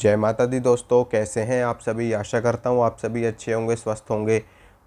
जय माता दी दोस्तों, कैसे हैं आप सभी। आशा करता हूँ आप सभी अच्छे होंगे, स्वस्थ होंगे।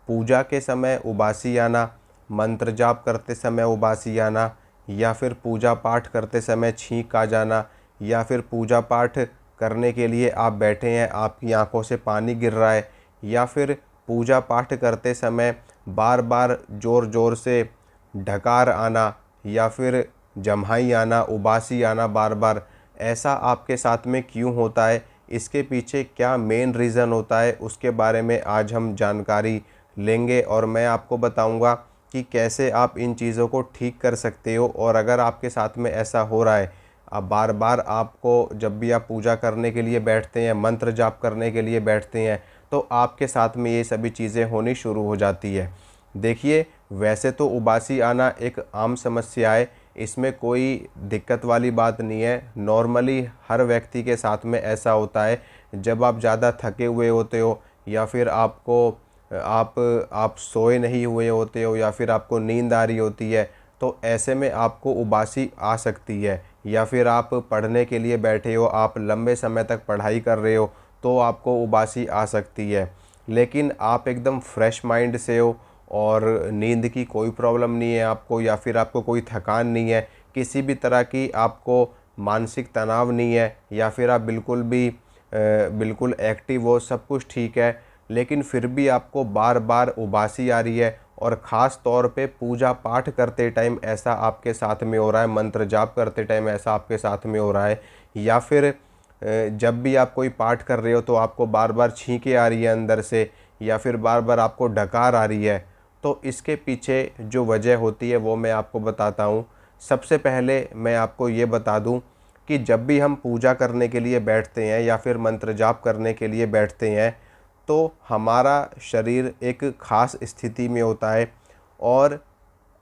पूजा के समय उबासी आना, मंत्र जाप करते समय उबासी आना, या फिर पूजा पाठ करते समय छींक आ जाना, या फिर पूजा पाठ करने के लिए आप बैठे हैं, आपकी आंखों से पानी गिर रहा है, या फिर पूजा पाठ करते समय बार बार ज़ोर ज़ोर से ढकार आना, या फिर जम्हाई आना, उबासी आना बार बार, ऐसा आपके साथ में क्यों होता है, इसके पीछे क्या मेन रीज़न होता है, उसके बारे में आज हम जानकारी लेंगे। और मैं आपको बताऊंगा कि कैसे आप इन चीज़ों को ठीक कर सकते हो। और अगर आपके साथ में ऐसा हो रहा है, अब बार बार आपको जब भी आप पूजा करने के लिए बैठते हैं, मंत्र जाप करने के लिए बैठते हैं, तो आपके साथ में ये सभी चीज़ें होनी शुरू हो जाती है। देखिए, वैसे तो उबासी आना एक आम समस्या है, इसमें कोई दिक्कत वाली बात नहीं है। नॉर्मली हर व्यक्ति के साथ में ऐसा होता है। जब आप ज़्यादा थके हुए होते हो, या फिर आप सोए नहीं हुए होते हो, या फिर आपको नींद आ रही होती है, तो ऐसे में आपको उबासी आ सकती है। या फिर आप पढ़ने के लिए बैठे हो, आप लंबे समय तक पढ़ाई कर रहे हो, तो आपको उबासी आ सकती है। लेकिन आप एकदम फ्रेश माइंड से हो और नींद की कोई प्रॉब्लम नहीं है आपको, या फिर आपको कोई थकान नहीं है, किसी भी तरह की आपको मानसिक तनाव नहीं है, या फिर आप बिल्कुल एक्टिव हो, सब कुछ ठीक है, लेकिन फिर भी आपको बार बार उबासी आ रही है, और ख़ास तौर पे पूजा पाठ करते टाइम ऐसा आपके साथ में हो रहा है, मंत्र जाप करते टाइम ऐसा आपके साथ में हो रहा है, या फिर जब भी आप कोई पाठ कर रहे हो तो आपको बार बार छींकें आ रही है अंदर से, या फिर बार बार आपको डकार आ रही है, तो इसके पीछे जो वजह होती है वो मैं आपको बताता हूँ। सबसे पहले मैं आपको ये बता दूँ कि जब भी हम पूजा करने के लिए बैठते हैं, या फिर मंत्र जाप करने के लिए बैठते हैं, तो हमारा शरीर एक ख़ास स्थिति में होता है। और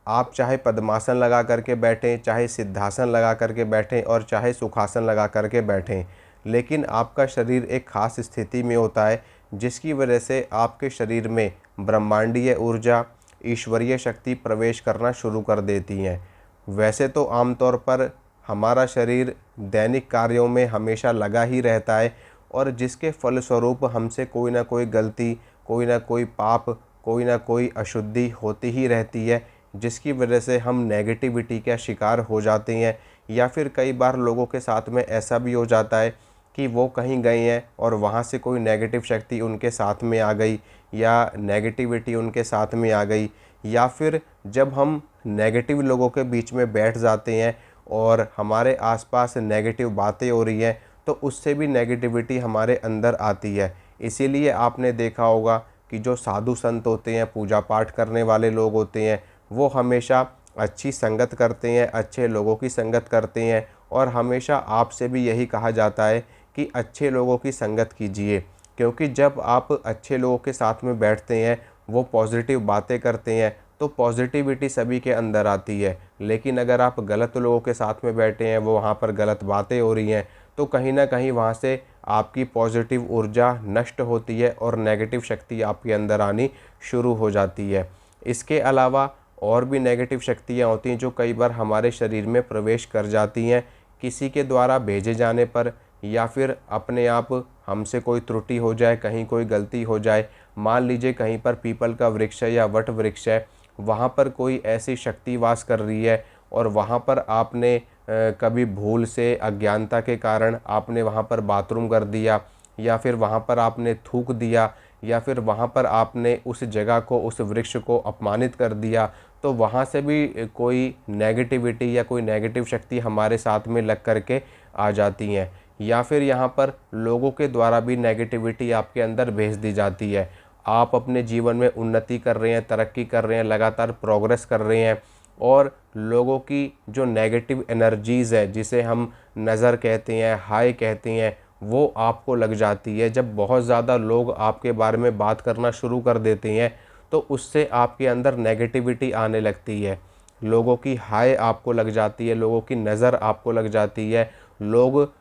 आप चाहे पद्मासन लगा करके बैठें, चाहे सिद्धासन लगा करके बैठें, और चाहे सुखासन लगा करके बैठें, लेकिन आपका शरीर एक ख़ास स्थिति में होता है, जिसकी वजह से आपके शरीर में ब्रह्मांडीय ऊर्जा, ईश्वरीय शक्ति प्रवेश करना शुरू कर देती हैं। वैसे तो आमतौर पर हमारा शरीर दैनिक कार्यों में हमेशा लगा ही रहता है, और जिसके फलस्वरूप हमसे कोई ना कोई गलती, कोई ना कोई पाप, कोई ना कोई अशुद्धि होती ही रहती है, जिसकी वजह से हम नेगेटिविटी का शिकार हो जाते हैं। या फिर कई बार लोगों के साथ में ऐसा भी हो जाता है कि वो कहीं गए हैं और वहाँ से कोई नेगेटिव शक्ति उनके साथ में आ गई, या नेगेटिविटी उनके साथ में आ गई, या फिर जब हम नेगेटिव लोगों के बीच में बैठ जाते हैं और हमारे आसपास नेगेटिव बातें हो रही हैं, तो उससे भी नेगेटिविटी हमारे अंदर आती है। इसीलिए आपने देखा होगा कि जो साधु संत होते हैं, पूजा पाठ करने वाले लोग होते हैं, वो हमेशा अच्छी संगत करते हैं, अच्छे लोगों की संगत करते हैं। और हमेशा आपसे भी यही कहा जाता है कि अच्छे लोगों की संगत कीजिए, क्योंकि जब आप अच्छे लोगों के साथ में बैठते हैं, वो पॉजिटिव बातें करते हैं, तो पॉजिटिविटी सभी के अंदर आती है। लेकिन अगर आप गलत लोगों के साथ में बैठे हैं, वो वहाँ पर गलत बातें हो रही हैं, तो कहीं ना कहीं वहाँ से आपकी पॉजिटिव ऊर्जा नष्ट होती है, और नेगेटिव शक्ति आपके अंदर आनी शुरू हो जाती है। इसके अलावा और भी नेगेटिव शक्तियाँ होती हैं जो कई बार हमारे शरीर में प्रवेश कर जाती हैं, किसी के द्वारा भेजे जाने पर, या फिर अपने आप हमसे कोई त्रुटि हो जाए, कहीं कोई गलती हो जाए। मान लीजिए कहीं पर पीपल का वृक्ष है या वट वृक्ष है, वहाँ पर कोई ऐसी शक्ति वास कर रही है, और वहाँ पर आपने कभी भूल से, अज्ञानता के कारण आपने वहाँ पर बाथरूम कर दिया, या फिर वहाँ पर आपने थूक दिया, या फिर वहाँ पर आपने उस जगह को, उस वृक्ष को अपमानित कर दिया, तो वहाँ से भी कोई नेगेटिविटी या कोई नेगेटिव शक्ति हमारे साथ में लग कर के आ जाती हैं। या फिर यहाँ पर लोगों के द्वारा भी नेगेटिविटी आपके अंदर भेज दी जाती है। आप अपने जीवन में उन्नति कर रहे हैं, तरक्की कर रहे हैं, लगातार प्रोग्रेस कर रहे हैं, और लोगों की जो नेगेटिव एनर्जीज़ है, जिसे हम नज़र कहते हैं, हाय कहते हैं, वो आपको लग जाती है। जब बहुत ज़्यादा लोग आपके बारे में बात करना शुरू कर देते हैं, तो उससे आपके अंदर नेगेटिविटी आने लगती है। लोगों की हाय आपको लग जाती है, लोगों की नज़र आपको लग जाती है, लोग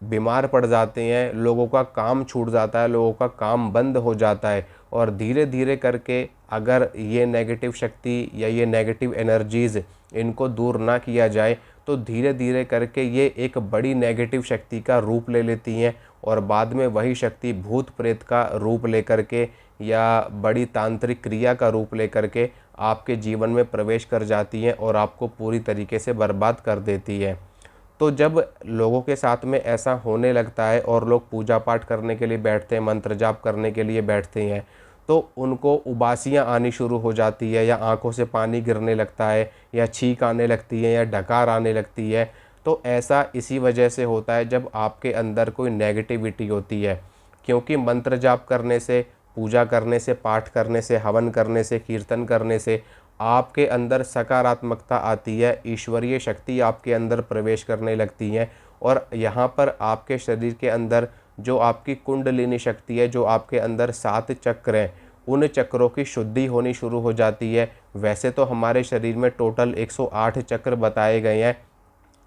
बीमार पड़ जाते हैं, लोगों का काम छूट जाता है, लोगों का काम बंद हो जाता है। और धीरे धीरे करके अगर ये नेगेटिव शक्ति या ये नेगेटिव एनर्जीज़ इनको दूर ना किया जाए, तो धीरे धीरे करके ये एक बड़ी नेगेटिव शक्ति का रूप ले लेती हैं, और बाद में वही शक्ति भूत प्रेत का रूप लेकर के या बड़ी तांत्रिक क्रिया का रूप लेकर के आपके जीवन में प्रवेश कर जाती है और आपको पूरी तरीके से बर्बाद कर देती है। तो जब लोगों के साथ में ऐसा होने लगता है और लोग पूजा पाठ करने के लिए बैठते हैं, मंत्र जाप करने के लिए बैठते हैं, तो उनको उबासियाँ आनी शुरू हो जाती है या आंखों से पानी गिरने लगता है या छींक आने लगती है या डकार आने लगती है। तो ऐसा इसी वजह से होता है जब आपके अंदर कोई नेगेटिविटी होती है, क्योंकि मंत्र जाप करने से, पूजा करने से, पाठ करने से, हवन करने से, कीर्तन करने से आपके अंदर सकारात्मकता आती है, ईश्वरीय शक्ति आपके अंदर प्रवेश करने लगती है और यहाँ पर आपके शरीर के अंदर जो आपकी कुंडलिनी शक्ति है, जो आपके अंदर 7 चक्र हैं, उन चक्रों की शुद्धि होनी शुरू हो जाती है। वैसे तो हमारे शरीर में टोटल 108 चक्र बताए गए हैं,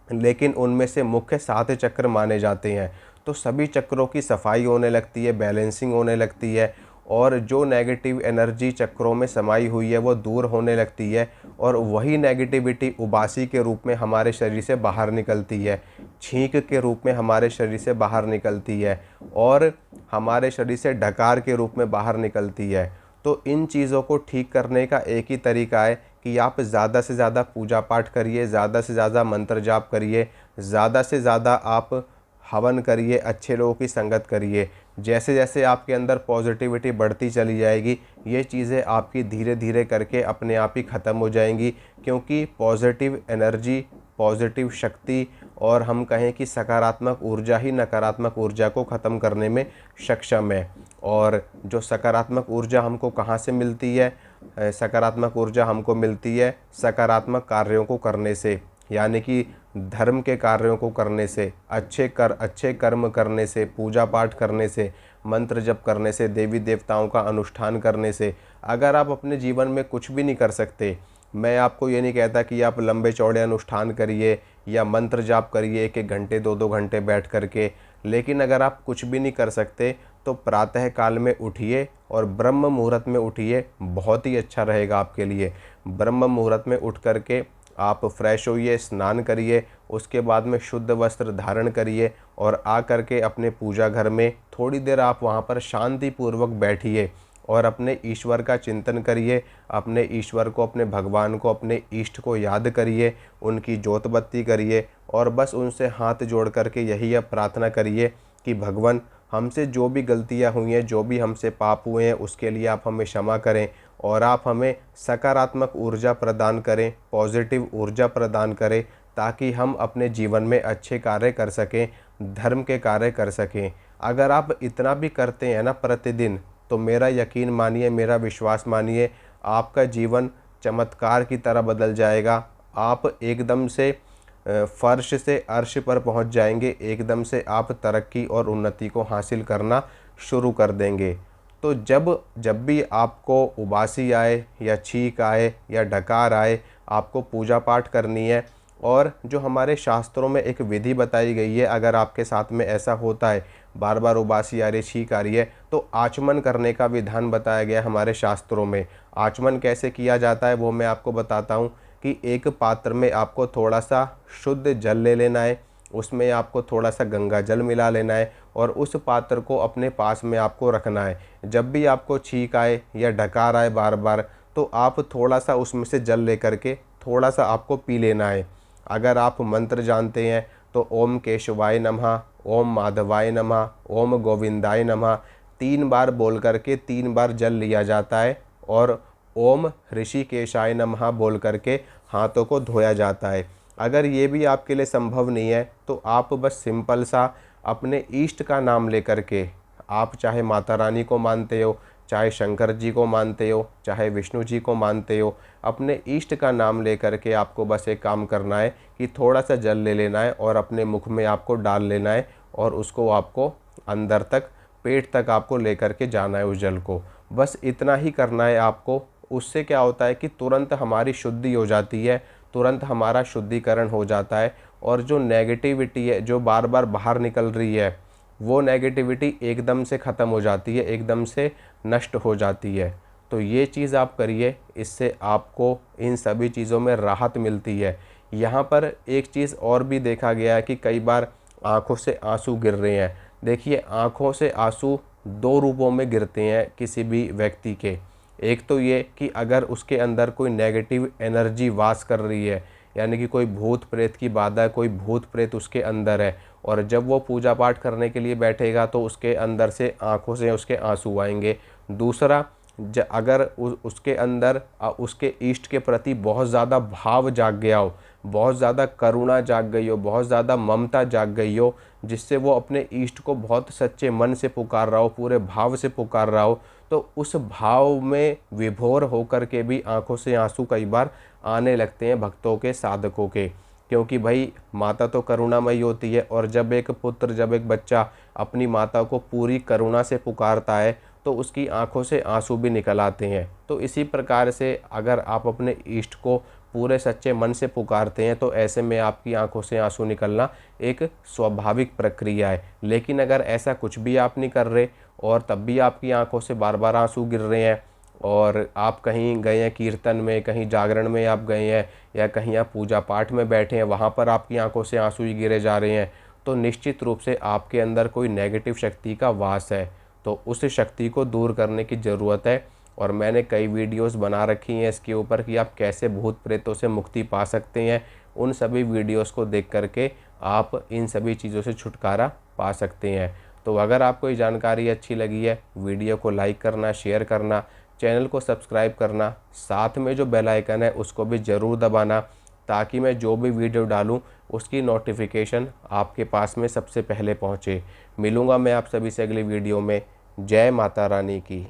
लेकिन उनमें से मुख्य 7 चक्र माने जाते हैं। तो सभी चक्रों की सफाई होने लगती है, बैलेंसिंग होने लगती है और जो नेगेटिव एनर्जी चक्रों में समाई हुई है वो दूर होने लगती है और वही नेगेटिविटी उबासी के रूप में हमारे शरीर से बाहर निकलती है, छींक के रूप में हमारे शरीर से बाहर निकलती है और हमारे शरीर से डकार के रूप में बाहर निकलती है। तो इन चीज़ों को ठीक करने का एक ही तरीका है कि आप ज़्यादा से ज़्यादा पूजा पाठ करिए, ज़्यादा से ज़्यादा मंत्र जाप करिए, ज़्यादा से ज़्यादा आप हवन करिए, अच्छे लोगों की संगत करिए। जैसे जैसे आपके अंदर पॉजिटिविटी बढ़ती चली जाएगी, ये चीज़ें आपकी धीरे धीरे करके अपने आप ही ख़त्म हो जाएंगी, क्योंकि पॉजिटिव एनर्जी, पॉजिटिव शक्ति और हम कहें कि सकारात्मक ऊर्जा ही नकारात्मक ऊर्जा को ख़त्म करने में सक्षम है। और जो सकारात्मक ऊर्जा हमको कहाँ से मिलती है? सकारात्मक ऊर्जा हमको मिलती है सकारात्मक कार्यों को करने से, यानी कि धर्म के कार्यों को करने से, अच्छे कर्म करने से, पूजा पाठ करने से, मंत्र जप करने से, देवी देवताओं का अनुष्ठान करने से। अगर आप अपने जीवन में कुछ भी नहीं कर सकते, मैं आपको ये नहीं कहता कि आप लंबे चौड़े अनुष्ठान करिए या मंत्र जाप करिए 1-1 घंटे 2-2 घंटे बैठ करके, लेकिन अगर आप कुछ भी नहीं कर सकते तो प्रातः काल में उठिए और ब्रह्म मुहूर्त में उठिए, बहुत ही अच्छा रहेगा आपके लिए। ब्रह्म मुहूर्त में उठ करके आप फ्रेश होइए, स्नान करिए, उसके बाद में शुद्ध वस्त्र धारण करिए और आ करके अपने पूजा घर में थोड़ी देर आप वहाँ पर शांतिपूर्वक बैठिए और अपने ईश्वर का चिंतन करिए, अपने ईश्वर को, अपने भगवान को, अपने इष्ट को याद करिए, उनकी जोत बत्ती करिए और बस उनसे हाथ जोड़ करके यही अब प्रार्थना करिए कि भगवान, हमसे जो भी गलतियां हुई हैं, जो भी हमसे पाप हुए हैं, उसके लिए आप हमें क्षमा करें और आप हमें सकारात्मक ऊर्जा प्रदान करें, पॉजिटिव ऊर्जा प्रदान करें, ताकि हम अपने जीवन में अच्छे कार्य कर सकें, धर्म के कार्य कर सकें। अगर आप इतना भी करते हैं ना प्रतिदिन, तो मेरा यकीन मानिए, मेरा विश्वास मानिए, आपका जीवन चमत्कार की तरह बदल जाएगा। आप एकदम से फर्श से अर्श पर पहुंच जाएंगे, एकदम से आप तरक्की और उन्नति को हासिल करना शुरू कर देंगे। तो जब भी आपको उबासी आए या छींक आए या डकार आए, आपको पूजा पाठ करनी है और जो हमारे शास्त्रों में एक विधि बताई गई है, अगर आपके साथ में ऐसा होता है, बार बार उबासी आ रही, छींक आ रही है, तो आचमन करने का विधान बताया गया है हमारे शास्त्रों में। आचमन कैसे किया जाता है वो मैं आपको बताता हूँ कि एक पात्र में आपको थोड़ा सा शुद्ध जल ले लेना है, उसमें आपको थोड़ा सा गंगा जल मिला लेना है और उस पात्र को अपने पास में आपको रखना है। जब भी आपको छींक आए या डकार आए बार बार, तो आप थोड़ा सा उसमें से जल लेकर के थोड़ा सा आपको पी लेना है। अगर आप मंत्र जानते हैं तो ओम केशवाय नमः, ओम माधवाय नमः, ओम गोविंदाय नमः 3 बार बोल करके 3 बार जल लिया जाता है और ओम ऋषिकेशाय नमः बोल करके हाथों को धोया जाता है। अगर ये भी आपके लिए संभव नहीं है तो आप बस सिंपल सा अपने इष्ट का नाम लेकर के, आप चाहे माता रानी को मानते हो, चाहे शंकर जी को मानते हो, चाहे विष्णु जी को मानते हो, अपने इष्ट का नाम लेकर के आपको बस एक काम करना है कि थोड़ा सा जल ले लेना है और अपने मुख में आपको डाल लेना है और उसको आपको अंदर तक, पेट तक आपको लेकर के जाना है उस जल को। बस इतना ही करना है आपको। उससे क्या होता है कि तुरंत हमारी शुद्धि हो जाती है, तुरंत हमारा शुद्धिकरण हो जाता है और जो नेगेटिविटी है जो बार बार बाहर निकल रही है, वो नेगेटिविटी एकदम से ख़त्म हो जाती है, एकदम से नष्ट हो जाती है। तो ये चीज़ आप करिए, इससे आपको इन सभी चीज़ों में राहत मिलती है। यहाँ पर एक चीज़ और भी देखा गया है कि कई बार आँखों से आंसू गिर रहे हैं, देखिए, आँखों से आँसू 2 रूपों में गिरते हैं किसी भी व्यक्ति के। एक तो ये कि अगर उसके अंदर कोई नेगेटिव एनर्जी वास कर रही है, यानी कि कोई भूत प्रेत की बाधा है, कोई भूत प्रेत उसके अंदर है, और जब वो पूजा पाठ करने के लिए बैठेगा तो उसके अंदर से आँखों से उसके आंसू आएंगे। दूसरा, अगर उसके अंदर उसके इष्ट के प्रति बहुत ज़्यादा भाव जाग गया हो, बहुत ज़्यादा करुणा जाग गई हो, बहुत ज़्यादा ममता जाग गई हो, जिससे वो अपने इष्ट को बहुत सच्चे मन से पुकार रहा हो, पूरे भाव से पुकार रहा हो, तो उस भाव में विभोर होकर के भी आंखों से आंसू कई बार आने लगते हैं भक्तों के, साधकों के। क्योंकि भाई माता तो करुणामयी होती है, और जब एक पुत्र, जब एक बच्चा अपनी माता को पूरी करुणा से पुकारता है तो उसकी आंखों से आंसू भी निकल आते हैं। तो इसी प्रकार से अगर आप अपने इष्ट को पूरे सच्चे मन से पुकारते हैं तो ऐसे में आपकी आंखों से आंसू निकलना एक स्वाभाविक प्रक्रिया है। लेकिन अगर ऐसा कुछ भी आप नहीं कर रहे और तब भी आपकी आंखों से बार बार आंसू गिर रहे हैं, और आप कहीं गए हैं कीर्तन में, कहीं जागरण में आप गए हैं, या कहीं आप पूजा पाठ में बैठे हैं, वहाँ पर आपकी आंखों से आंसू ही गिरे जा रहे हैं, तो निश्चित रूप से आपके अंदर कोई नेगेटिव शक्ति का वास है। तो उस शक्ति को दूर करने की ज़रूरत है। और मैंने कई वीडियोस बना रखी हैं इसके ऊपर कि आप कैसे भूत प्रेतों से मुक्ति पा सकते हैं। उन सभी वीडियोस को देख करके आप इन सभी चीज़ों से छुटकारा पा सकते हैं। तो अगर आपको ये जानकारी अच्छी लगी है, वीडियो को लाइक करना, शेयर करना, चैनल को सब्सक्राइब करना, साथ में जो बेल आइकन है उसको भी ज़रूर दबाना, ताकि मैं जो भी वीडियो डालूं उसकी नोटिफिकेशन आपके पास में सबसे पहले पहुंचे। मिलूंगा मैं आप सभी से अगली वीडियो में। जय माता रानी की।